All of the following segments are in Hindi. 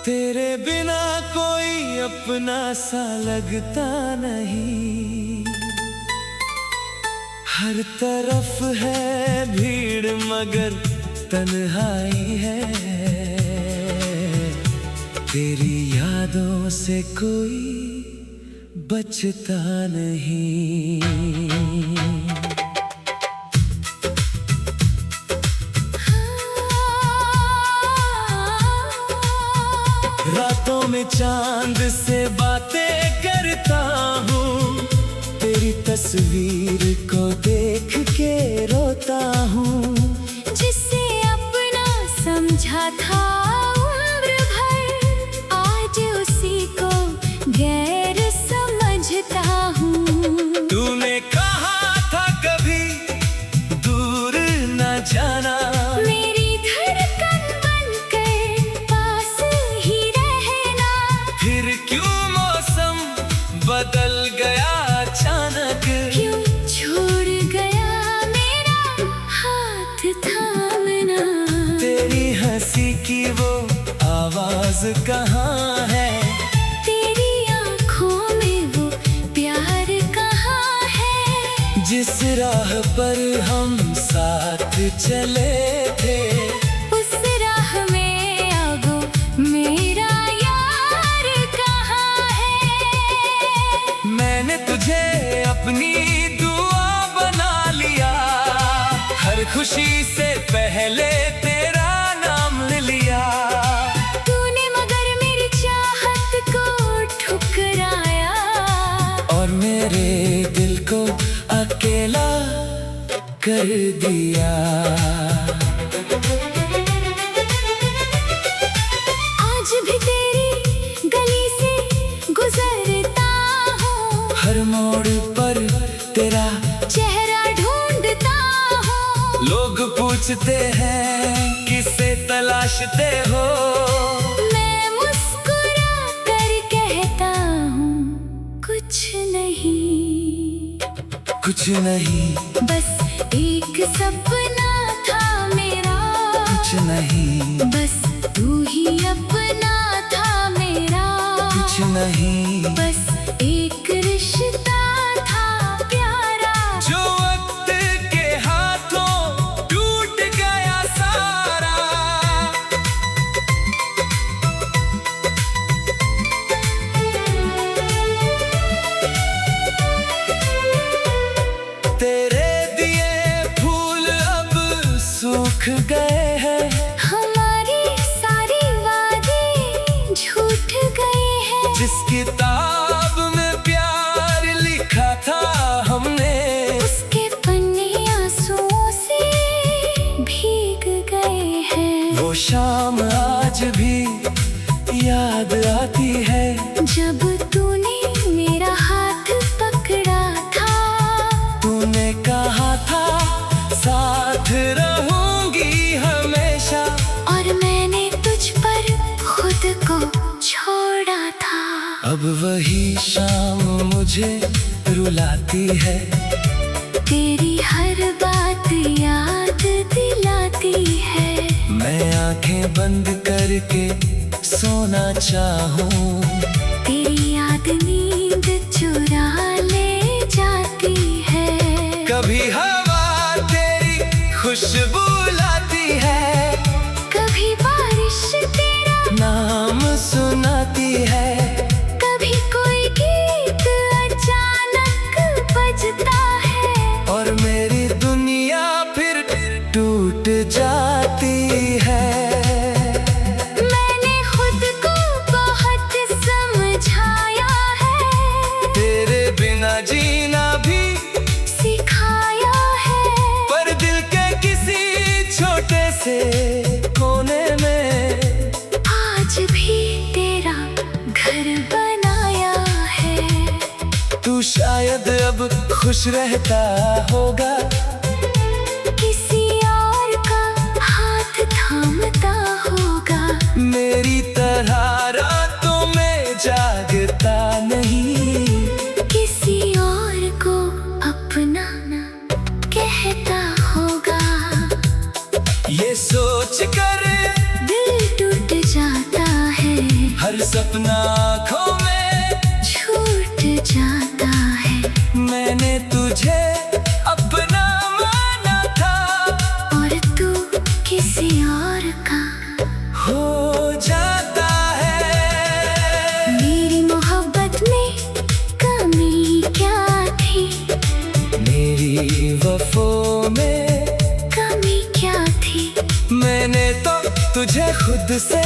तेरे बिना कोई अपना सा लगता नहीं। हर तरफ है भीड़ मगर तन्हाई है। तेरी यादों से कोई बचता नहीं। रातों में चांद से बातें करता हूँ। तेरी तस्वीर को देख के रोता हूँ। जिसे अपना समझा था उम्र भर, आज उसी को गैर समझता हूँ। तूने कहा था कभी दूर न जाना। मेरी धड़कन बनकर पास ही रहना। फिर क्यों मौसम बदल गया अचानक। क्यों छोड़ गया मेरा हाथ थामना। तेरी हंसी की वो आवाज कहाँ है। तेरी आँखों में वो प्यार कहाँ है। जिस राह पर हम साथ चले थे, उस राह में अब मेरा यार कहाँ है। मैंने तुझे अपनी दुआ बना लिया। हर खुशी से पहले तेरा नाम लिया। तूने मगर मेरी चाहत को ठुकराया। और मेरे दिल को अकेला कर दिया। आज भी तेरी गली से गुजरता हूँ। हर मोड़ पर तेरा चेहरा ढूंढता हूँ। लोग पूछते हैं किसे तलाशते हो। मैं मुस्कुरा कर कहता हूँ कुछ नहीं। कुछ नहीं, बस एक सपना था मेरा। कुछ नहीं, बस तू ही अपना था मेरा। कुछ नहीं, बस एक रिश्ता था प्यारा। जो वक्त के हाथों टूट गया सारा। तेरे दिए फूल अब सूख गए हैं। हमारी सारी वादे झूठ गए हैं। जिस किताब में प्यार लिखा था हमने, उसके पन्ने आंसुओं से भीग गए हैं। वो शाम आज भी याद आती है। जब तूने मेरा हाथ पकड़ा था। तूने कहा था साथ रहूंगी हमेशा। और मैंने तुझ पर खुद को छोड़ा था। अब वही शाम मुझे रुलाती है। तेरी हर बात याद दिलाती है। मैं आंखें बंद करके सोना चाहूं। तेरी याद नींद चुरा ले जाती है। कभी हवा तेरी खुशबू लाती है। कभी बारिश तेरा, नाम सुनाती है। कभी कोई गीत अचानक बजता है। और मेरी दुनिया फिर टूट जाती है। मैंने खुद को बहुत समझाया है। तेरे बिना जीना भी सिखाया है। पर दिल के किसी छोटे से कोने में आज भी तेरा घर बनाया है। तू शायद अब खुश रहता होगा। किसी और का हाथ थामता होगा। मेरी तरह रातों में जागता नहीं। किसी और को अपना ना कहता होगा। ये सोच कर दिल टूट जाता है। और का हो जाता है। मेरी मोहब्बत में कमी क्या थी, मेरी वफों में कमी क्या थी। मैंने तो तुझे खुद से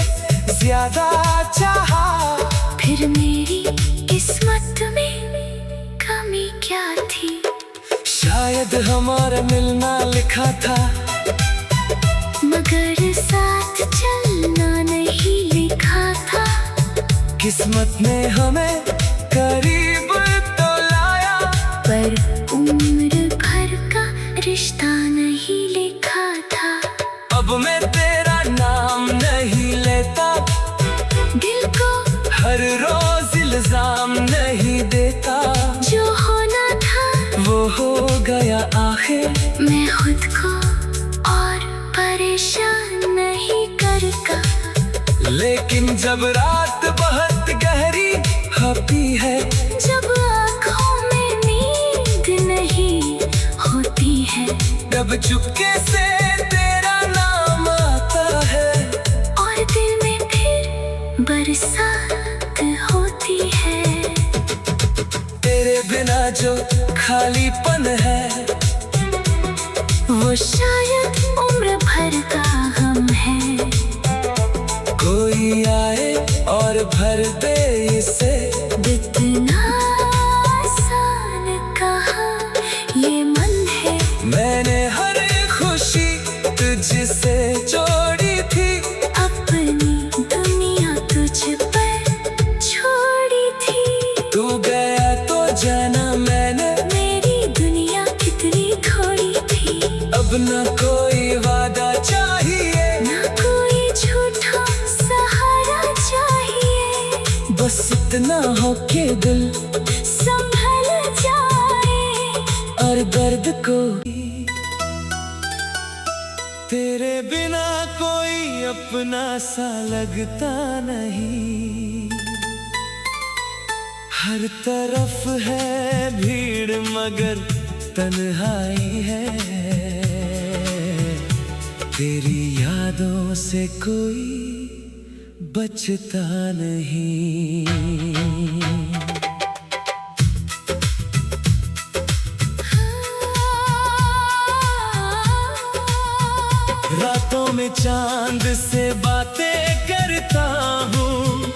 ज्यादा चाहा, फिर मेरी किस्मत में कमी क्या थी। शायद हमारा मिलना लिखा था, मगर साथ चलना नहीं लिखा था। किस्मत ने हमें करीब तो लाया, पर उम्र भर का रिश्ता नहीं लिखा था। अब मैं तेरा नाम नहीं लेता, दिल को हर रोज इल्जाम नहीं देता। जो होना था वो हो गया आखिर, मैं खुद को और परेशान नहीं करता। लेकिन जब रात बहुत गहरी होती है, जब आँखों में नींद नहीं होती है, तब चुपके से तेरा नाम आता है, और दिल में फिर बरसात होती है। तेरे बिना जो खालीपन है, वो शायद उम्र भर का गम है। कोई आए और भर दे इसे, इतना आसान कहा ये मन है। मैंने हर खुशी तुझसे जोड़ी थी, अपनी दुनिया तुझ पर छोड़ी थी। तू गया तो जाना मैंने, मेरी दुनिया कितनी थोड़ी थी। अब न कोई वादा चाहिए, ना कोई झूठा सहारा चाहिए। बस इतना हो के दिल संभल जाए, और दर्द को। तेरे बिना कोई अपना सा लगता नहीं, हर तरफ है भीड़ मगर तन्हाई है। तेरी यादों से कोई बचता नहीं। रातों में चांद से बातें करता हूँ,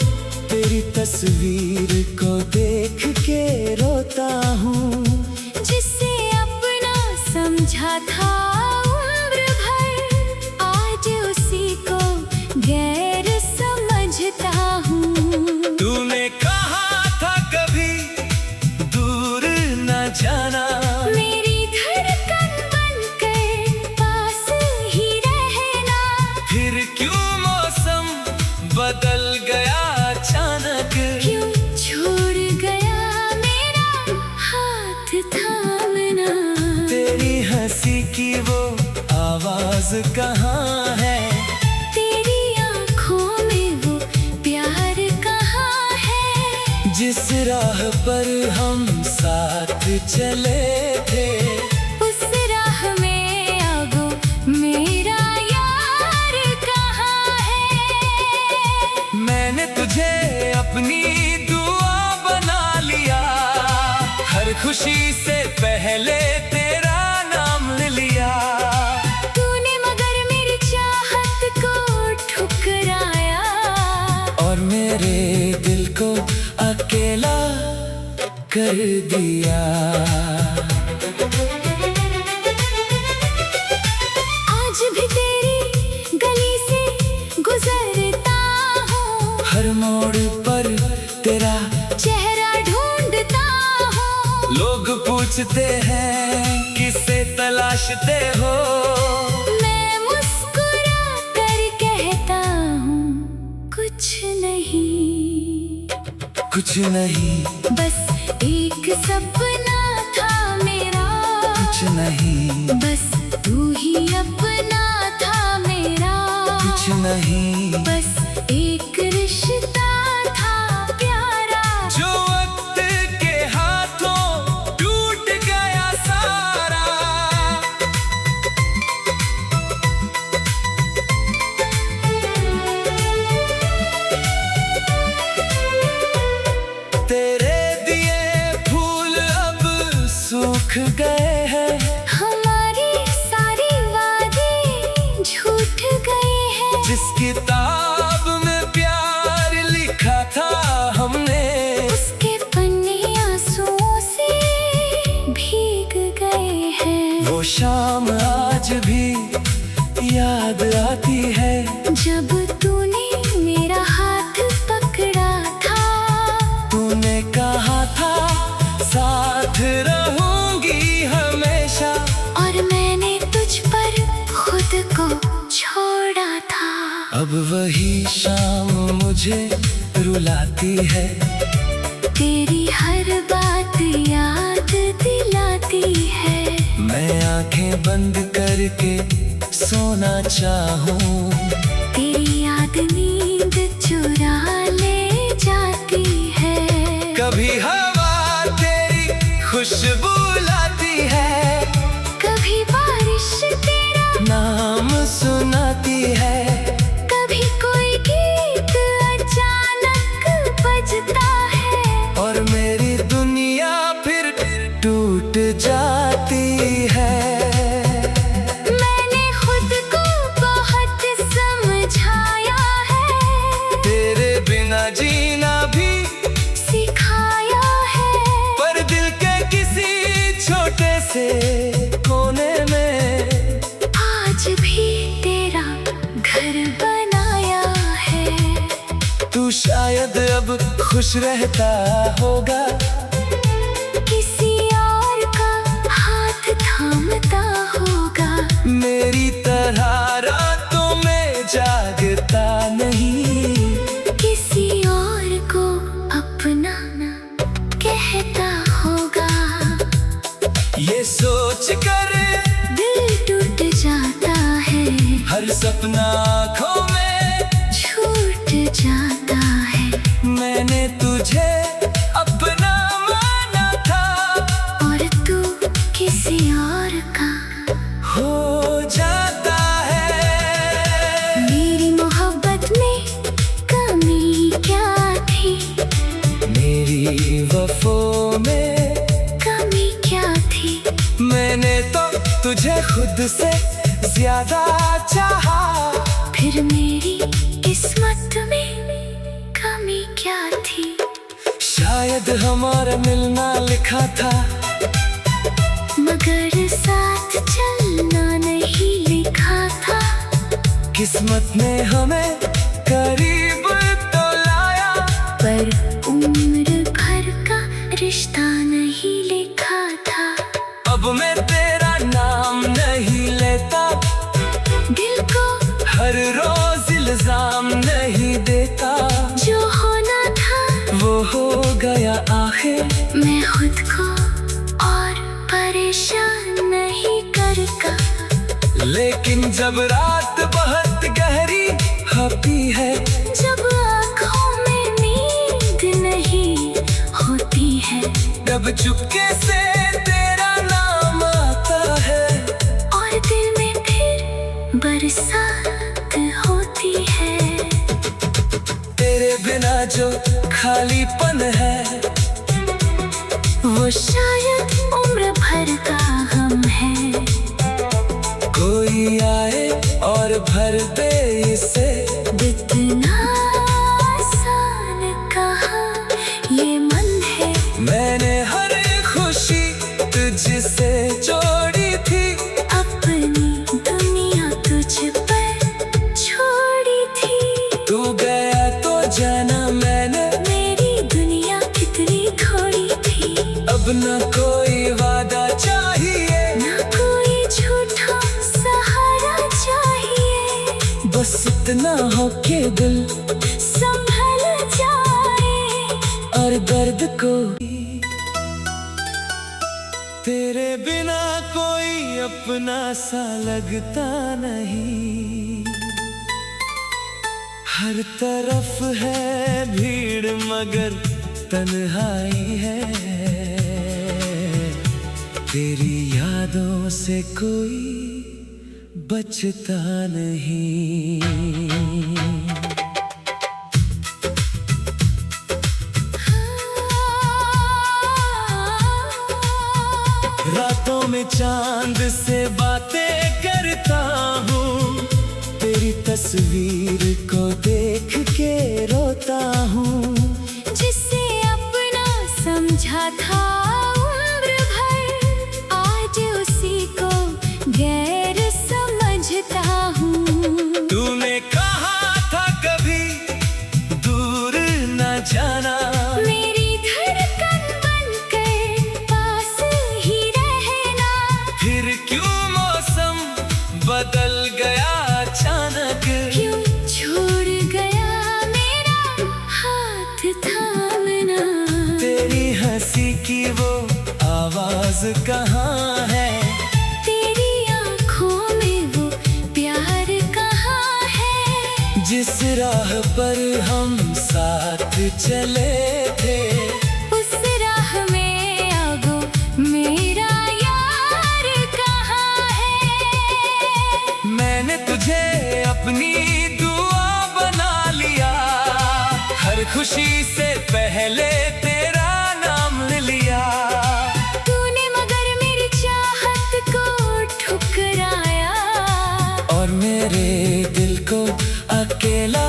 तेरी तस्वीर को देख के रोता हूँ। जिसे अपना समझा था उम्र भर, आज उसी को गैर समझता हूँ। तूने कहा था कभी दूर न जाना, मेरी धड़कन बनकर पास ही रहना। फिर क्यों मौसम बदल गया अचानक, क्यों छोड़ गया मेरा हाथ थामना। तेरी हंसी की वो आवाज कहाँ है, तेरी आँखों में वो प्यार कहाँ है। जिस राह पर हम साथ चले थे, उस राह में अब मेरा यार कहाँ है। मैंने तुझे अपनी दुआ बना लिया, हर खुशी से पहले तेरा नाम लिया। तूने मगर मेरी चाहत को ठुकराया, और मेरे दिल को अकेला कर दिया। आज भी तेरी गली से गुजरता हूँ, हर मोड़ पर तेरा चेहरा ढूंढता हूँ। लोग पूछते हैं किसे तलाशते हो, मैं मुस्कुरा कर कहता हूँ कुछ नहीं, कुछ नहीं, बस एक सपना था मेरा। कुछ नहीं, बस तू ही अपना था मेरा। कुछ नहीं, बस एक रिश्ता था प्यारा, जो वक्त के हाथों टूट गया सारा। गए हैं। हमारी सारी वादे झूठ गए हैं। जिस किताब में प्यार लिखा था हमने, उसके पन्ने आंसुओं से भीग गए हैं। वो शाम आज भी याद आती है, जब तूने मेरा हाथ पकड़ा था। तूने कहा था साथ रहूंगी हमेशा, और मैंने तुझ पर खुद को छोड़ा था। अब वही शाम मुझे रुलाती है, तेरी हर बात याद दिलाती है। मैं आंखें बंद करके सोना चाहूं, तेरी याद नींद चुरा ले जाती है। कभी हवा तेरी खुशबू लाती है, कभी बारिश तेरा नाम सुनाती है। कभी कोई गीत अचानक बजता है, और मेरी दुनिया फिर टूट जाती है। मैंने खुद को बहुत समझाया है, तेरे बिना जीना भी सिखाया है। पर दिल के किसी छोटे से कोने में आज भी तेरा घर बनाया है। तू शायद अब खुश रहता होगा, किसी और का हाथ थामता होगा। मेरी तरह रातों में जागता नहीं, किसी और को अपना कहता होगा। ये सोच कर दिल टूट जाता है, हर सपना आँखों में छूट जाता है। मैंने तुझे अपना माना था, और तू किसी और का हो जाता है। मेरी मोहब्बत में कमी क्या थी, मेरी वफों में कमी क्या थी। मैंने तो तुझे खुद से ज्यादा चाहा, फिर मेरी किस्मत में कमी क्या थी। शायद हमारा मिलना लिखा था, मगर साथ चलना नहीं लिखा था। किस्मत ने हमें करीब तो लाया, पर उम्र भर का रिश्ता नहीं लिखा था। अब मैं तेरा नाम नहीं लेता, दिल को हर रोज इल्जाम नहीं देता। जो होना था वो हो गया आखिर, मैं खुद को और परेशान नहीं करता। लेकिन जब रात बहुत गहरी होती है, जब आँखों में नींद नहीं होती है, तब चुपके से तेरा नाम आता है। और दिल में फिर बरसात होती है। तेरे बिना जो खालीपन है, वो शायद उम्र भर का गम है। कोई आए और भर दे इसे, इतना आसान कहा ये मन है। मैंने हर खुशी तुझसे जोड़ी थी, अपनी दुनिया तुझ पर छोड़ी थी। तू गया तो जाना मैंने, मेरी दुनिया कितनी थोड़ी थी। अब न कोई वादा चाहिए, ना कोई झूठा सहारा चाहिए। बस इतना हो के दिल संभल जाए, और दर्द को। तेरे बिना कोई अपना सा लगता नहीं, हर तरफ है भीड़ मगर तन्हाई है। तेरी यादों से कोई बचता नहीं। रात चांद से बातें करता हूँ, तेरी तस्वीर को देख के रोता हूँ। जिसे अपना समझा था उम्र भर, आज उसी को गैर समझता हूँ। तूने कहा था कभी दूर न जाना, मेरी धड़कन बनकर पास ही रहना। फिर क्यों मौसम बदल गया अचानक, क्यों छोड़ गया मेरा हाथ थामना। तेरी हंसी की वो आवाज कहाँ है, तेरी आँखों में वो प्यार कहाँ है। जिस राह पर हम साथ चले थे, उस राह में अब मेरा यार कहाँ है। मैंने तुझे अपनी दुआ बना लिया, हर खुशी से पहले तेरा नाम लिया। तूने मगर मेरी चाहत को ठुकराया, और मेरे दिल को अकेला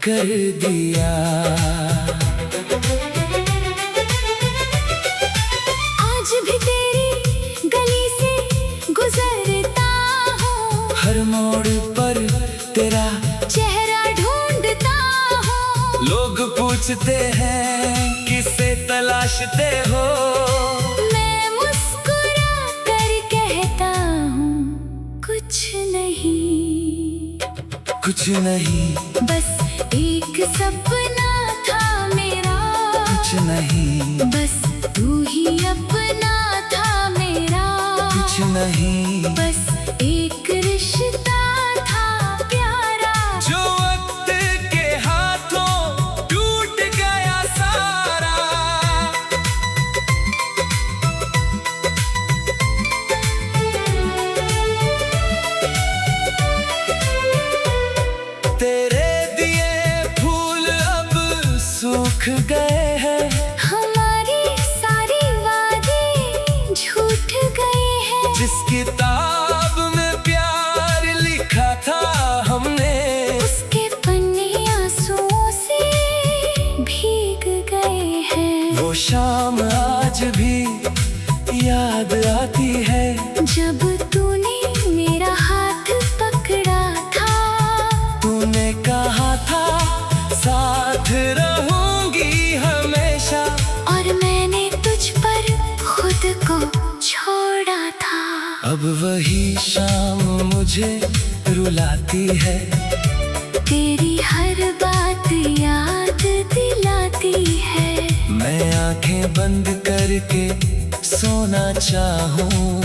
कर दिया। आज भी तेरी गली से गुजरता हूँ, हर मोड़ पर तेरा चेहरा ढूंढता हूँ। लोग पूछते हैं किसे तलाशते हो, मैं मुस्कुरा कर कहता हूँ कुछ नहीं, कुछ नहीं, बस एक सपना था मेरा। कुछ नहीं, बस तू ही अपना था मेरा। कुछ नहीं, बस एक रिश्ता था प्यारा, जो वक्त के हाथों टूट गया सारा। तेरे दिए फूल अब सूख गए हैं, हमारी सारी वादे झूठ गए हैं। जिस किताब में प्यार लिखा था हमने, उसके पन्ने आंसुओं से भीग गए हैं। वो शाम आज भी याद आती है, जब तूने मेरा हाथ पकड़ा था, तूने कहा था साथ रहूंगी हमेशा। और मैंने तुझ पर खुद को छोड़ा था। अब वही शाम मुझे रुलाती है, तेरी हर बात याद दिलाती है। मैं आंखें बंद करके सोना चाहूं,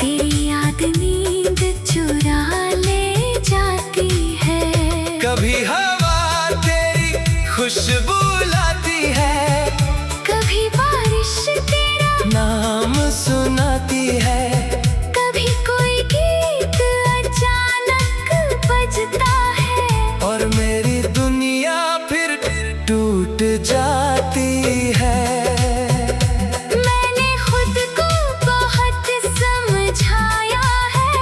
तेरी याद नींद चुरा ले जाती है। कभी हवा तेरी खुशबू लाती है, कभी बारिश तेरा, नाम सुनाती है। कभी कोई गीत अचानक बजता है, और मेरी दुनिया फिर टूट जाती है। मैंने खुद को बहुत समझाया है,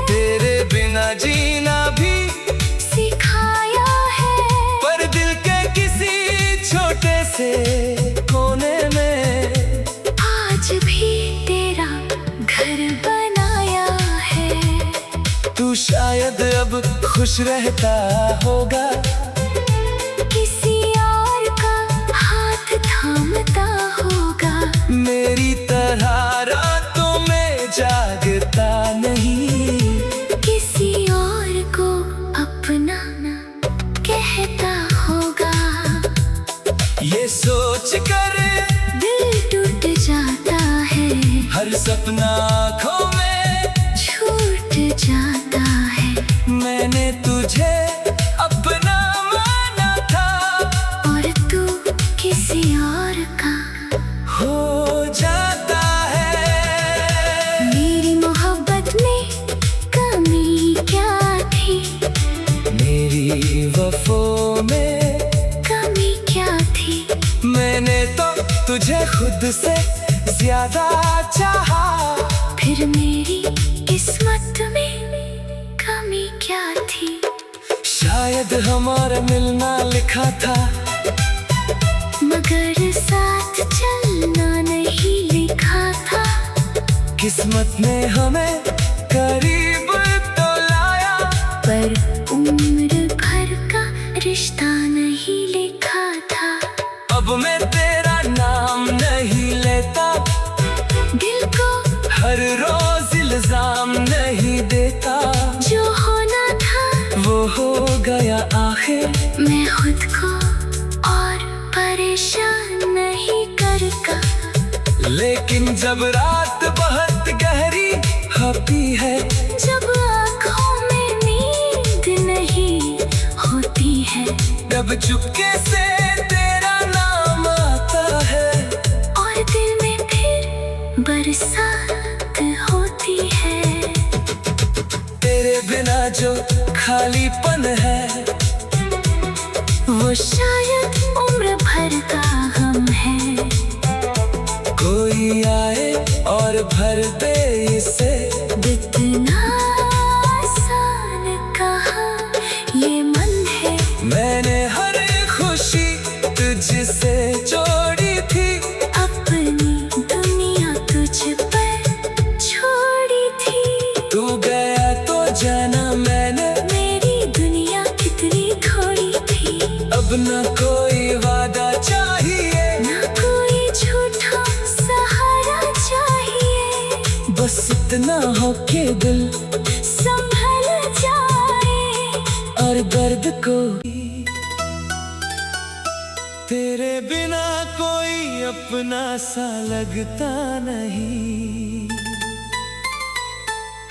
तेरे बिना जीना भी सिखाया है। पर दिल के किसी छोटे से कोने में आज भी तेरा घर बनाया है। तू शायद अब खुश रहता होगा, किसी और का हाथ थामता होगा। मेरी तरह रातों में जागता नहीं, किसी और को अपना कहता होगा। ये सोच कर दिल टूट जाता है, हर सपना आँखों में छूट जाता है। मैंने तुझे अपना माना था, और तू किसी और का हो जाता है। मेरी मोहब्बत में कमी क्या थी, मेरी वफों में कमी क्या थी। मैंने तो तुझे खुद से ज्यादा चाहा। फिर मेरी किस्मत में कमी क्या थी? शायद हमारा मिलना लिखा था, मगर साथ चलना नहीं लिखा था। किस्मत ने हमें करीब तो लाया, पर उम्र भर का रिश्ता नहीं लिखा था। अब मैं तेरा नाम नहीं लेता, दिल को हर रोज इल्जाम नहीं देता। जो होना था वो हो गया आखिर, मैं खुद को और परेशान नहीं करता। लेकिन जब रात बहुत गहरी होती है, जब आँखों में नींद नहीं होती है, तब चुपके से तेरा नाम आता है, और दिल में फिर बरसात होती है। तेरे बिना जो खालीपन है, वो शायद उम्र भर का गम है। कोई आए और भर दे इसे, इतना आसान कहा ये मन है। मैंने हर खुशी तुझसे जोड़ी थी, अपनी दुनिया तुझ पर छोड़ी थी। तू गया तो जाना मैंने, मेरी दुनिया कितनी थोड़ी थी। अब न कोई वादा चाहिए, ना कोई झूठा सहारा चाहिए। बस इतना हो के दिल संभल जाए और दर्द को। तेरे बिना कोई अपना सा लगता नहीं,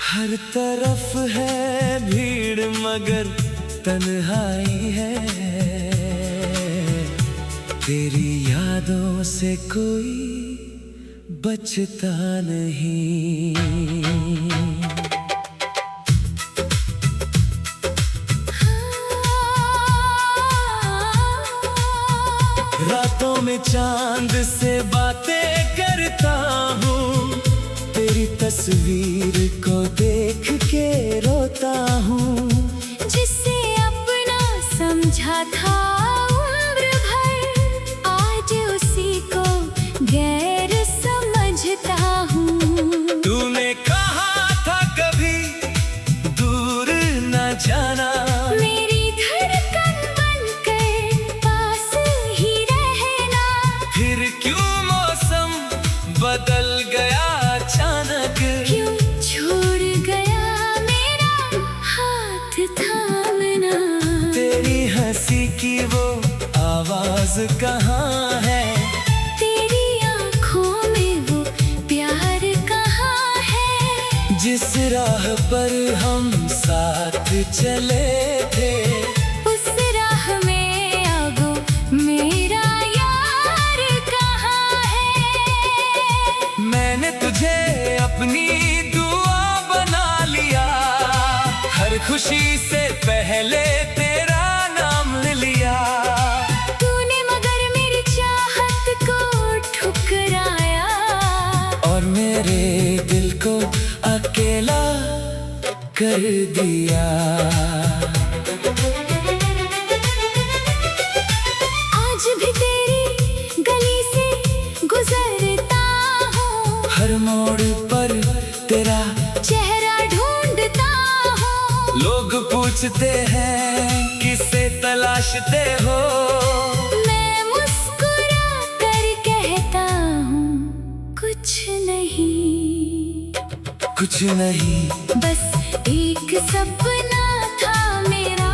हर तरफ है भीड़ मगर तन्हाई है। तेरी यादों से कोई बचता नहीं। रातों में चांद से बातें करता हूँ, तेरी तस्वीर को देख के रोता हूँ। जिसे अपना समझा था उम्र भर, आज उसी को गैर समझता हूँ। तूने कहा था कभी दूर न जाना, मेरी धड़कन बनकर पास ही रहना। फिर क्यों मौसम बदल गया अचानक? क्यों छोड़ गया मेरा हाथ थामना? तेरी हंसी की वो आवाज कहाँ है? तेरी आँखों में वो प्यार कहाँ है? जिस राह पर हम साथ चले थे, उस राह में अब मेरा यार कहाँ है? मैंने तुझे अपनी दुआ बना लिया, हर खुशी से पहले तेरा नाम ले लिया। तूने मगर मेरी चाहत को ठुकराया, और मेरे दिल को अकेला कर दिया। आज भी तेरी गली से गुजरता हूँ, हर मोड़ पर तेरा चेहरा ढूंढता हूँ। लोग पूछते हैं किसे तलाशते हो, मैं मुस्कुरा कर कहता हूँ कुछ नहीं, कुछ नहीं, बस एक सपना था मेरा।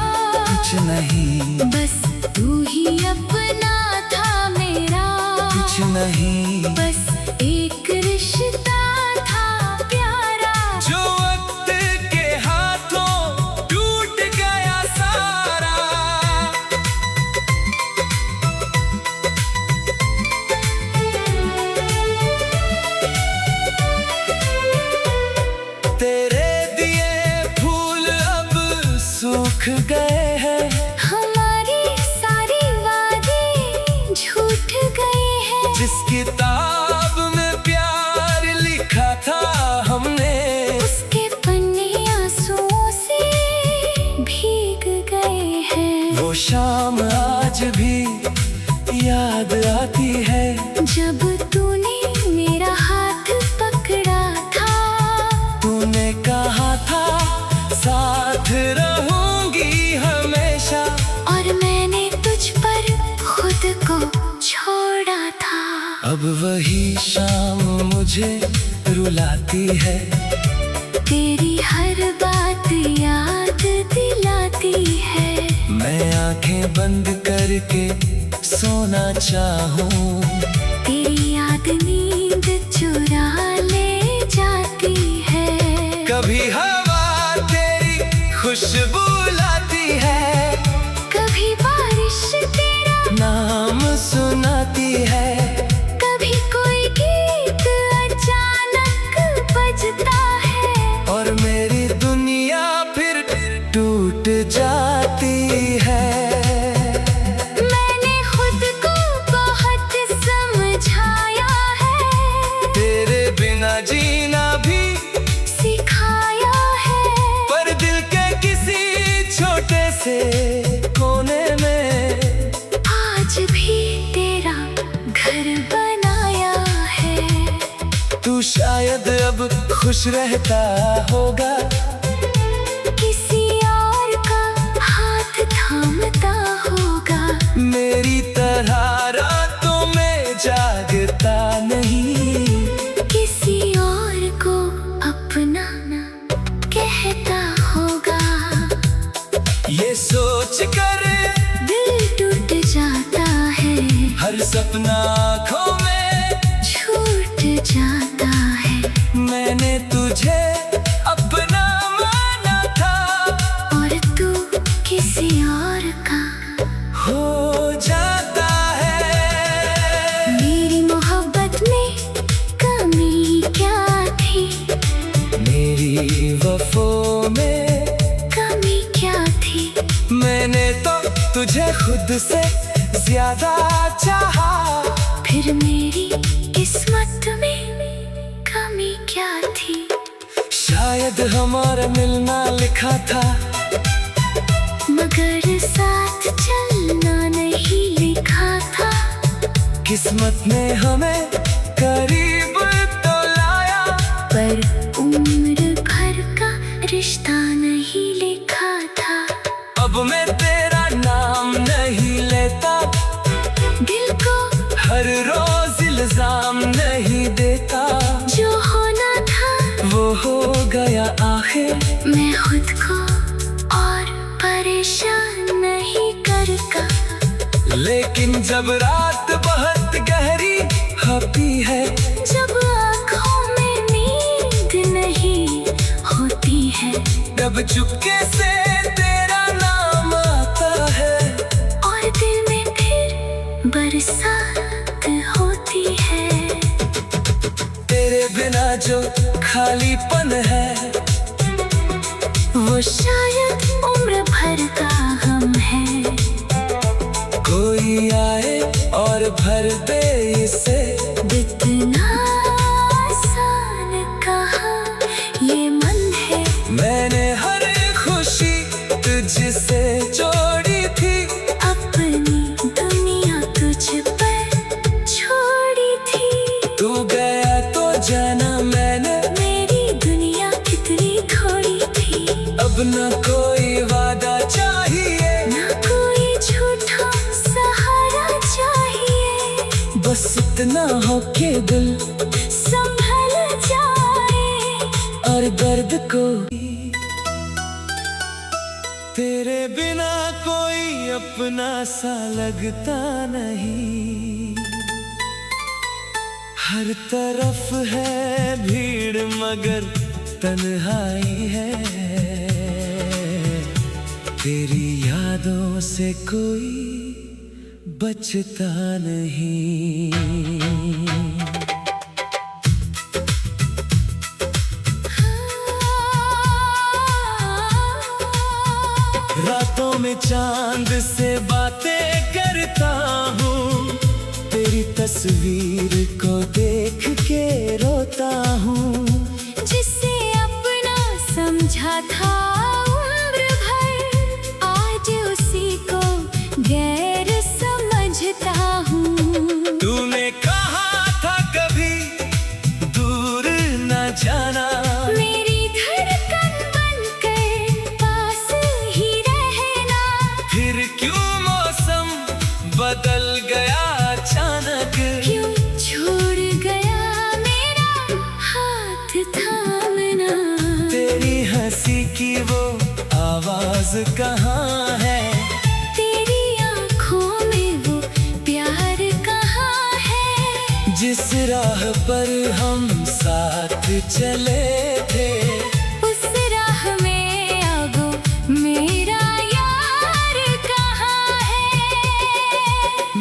कुछ नहीं, बस तू ही अपना था मेरा। कुछ नहीं, बस एक रिश्ता था प्यारा, जो वक्त के हाथों टूट गया सारा। तेरे दिए फूल अब सूख गए हैं, हमारी सारी वादे झूठ गए हैं। जिस किताब में प्यार वो शाम आज भी याद आती है, जब तूने मेरा हाथ पकड़ा था। तूने कहा था साथ रहूंगी हमेशा, और मैंने तुझ पर खुद को छोड़ा था। अब वही शाम मुझे रुलाती है, तेरी हर बात याद दिलाती है। मैं आंखें बंद करके सोना चाहूं, तेरी याद नींद चुरा ले जाती है। कभी हवा तेरी खुशबू लाती है, कभी बारिश तेरा नाम सुनाती है, कभी कोई गीत अचानक बजता है। और मेरी दुनिया फिर टूट जाती है। मैंने खुद को बहुत समझाया है, तेरे बिना जीना भी सिखाया है। पर दिल के किसी छोटे से कोने में आज भी तेरा घर बनाया है। तू शायद अब खुश रहता होगा, किसी और का हाथ थामता होगा। मेरी तरह रातों में जागता नहीं, किसी और को अपना कहता होगा। ये सोच कर दिल टूट जाता है, हर सपना आँखों में छूट जाता है। मैंने तुझे अपना माना था, और तू किसी और का हो जाता है। मेरी मोहब्बत में कमी क्या थी, मेरी वफों में कमी क्या थी। मैंने तो तुझे खुद से ज्यादा चाहा, फिर मेरी किस्मत में कमी क्या थी। शायद हमारा मिलना लिखा था, मगर साथ चलना नहीं लिखा था। किस्मत ने हमें करीब तो लाया, पर उम्र भर का रिश्ता नहीं लिखा था। अब मैं तेरा नाम नहीं लेता, दिल को हर रोज इल्जाम नहीं देता। जो होना था वो हो गया आखिर, मैं खुद को और परेशान नहीं करता। लेकिन जब रात बहुत गहरी होती है, जब आँखों में नींद नहीं होती है, तब चुपके से तेरा नाम आता है, और दिल में फिर बरसात होती है। तेरे बिना जो खालीपन है, वो शायद उम्र भर का गम है। कोई आए और भर दे इसे, इतना आसान कहा ये मन है। मैंने हर खुशी तुझसे जोड़ी थी, अपनी दुनिया तुझ पर छोड़ी थी। तू गया तो जाना मैंने, मेरी दुनिया कितनी थोड़ी थी। अब न कोई वादा चाहिए, ना कोई झूठा सहारा चाहिए। बस इतना हो के दिल संभल जाए, और दर्द को तेरे बिना कोई अपना सा लगता नहीं। हर तरफ है भीड़ मगर तन्हाई है, तेरी यादों से कोई बचता नहीं। रातों में चांद से बातें करता हूँ, तेरी तस्वीर को देख के रोता हूँ। जिसे अपना समझा था उम्र भर, आज उसी को राज कहाँ है? तेरी आँखों में वो प्यार कहाँ है? जिस राह पर हम साथ चले थे, उस राह में आगो मेरा यार कहाँ है?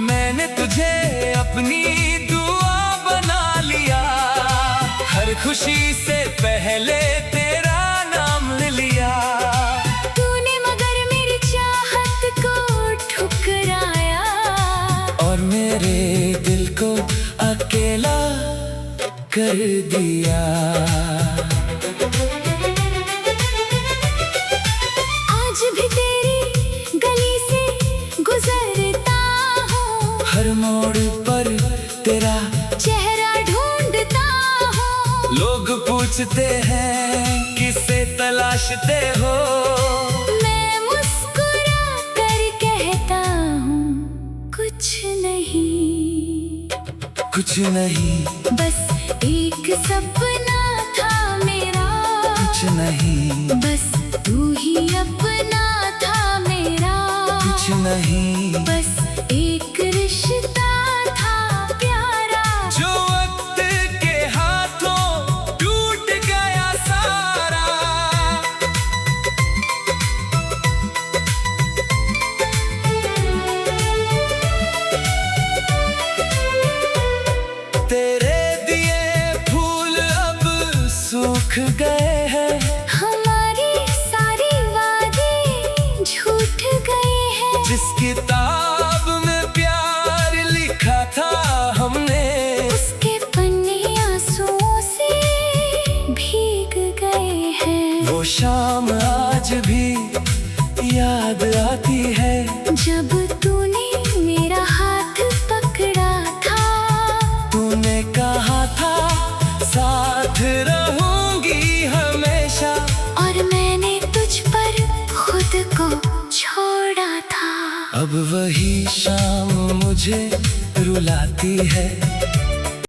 मैंने तुझे अपनी दुआ बना लिया, हर खुशी से पहले तेरा नाम ले लिया। तूने मगर मेरी चाहत को ठुकराया, और मेरे दिल को अकेला कर दिया। आज भी तेरी गली से गुजरता हूँ, हर मोड़ पर तेरा चेहरा ढूंढता हूँ। लोग पूछते हैं किसे तलाशते हो, मैं मुस्कुरा कर कहता हूँ कुछ नहीं, कुछ नहीं, बस एक सपना था मेरा। कुछ नहीं, बस तू ही अपना था मेरा। कुछ नहीं, बस एक रिश्ता था प्यारा, जो वक्त के हाथों टूट गया सारा। तेरे दिए फूल अब सूख गए हैं, हमारी सारी वादे झूठ गए हैं। जिस किताब में प्यार लिखा था हमने, उसके पन्ने आंसुओं से भीग गए हैं। वो शाम आज भी याद आती है, जब तूने मेरा हाथ पकड़ा था, तूने कहा था साथ रहूंगी हमेशा। और मैंने तुझ पर खुद को छोड़ा था। अब वही शाम मुझे रुलाती है,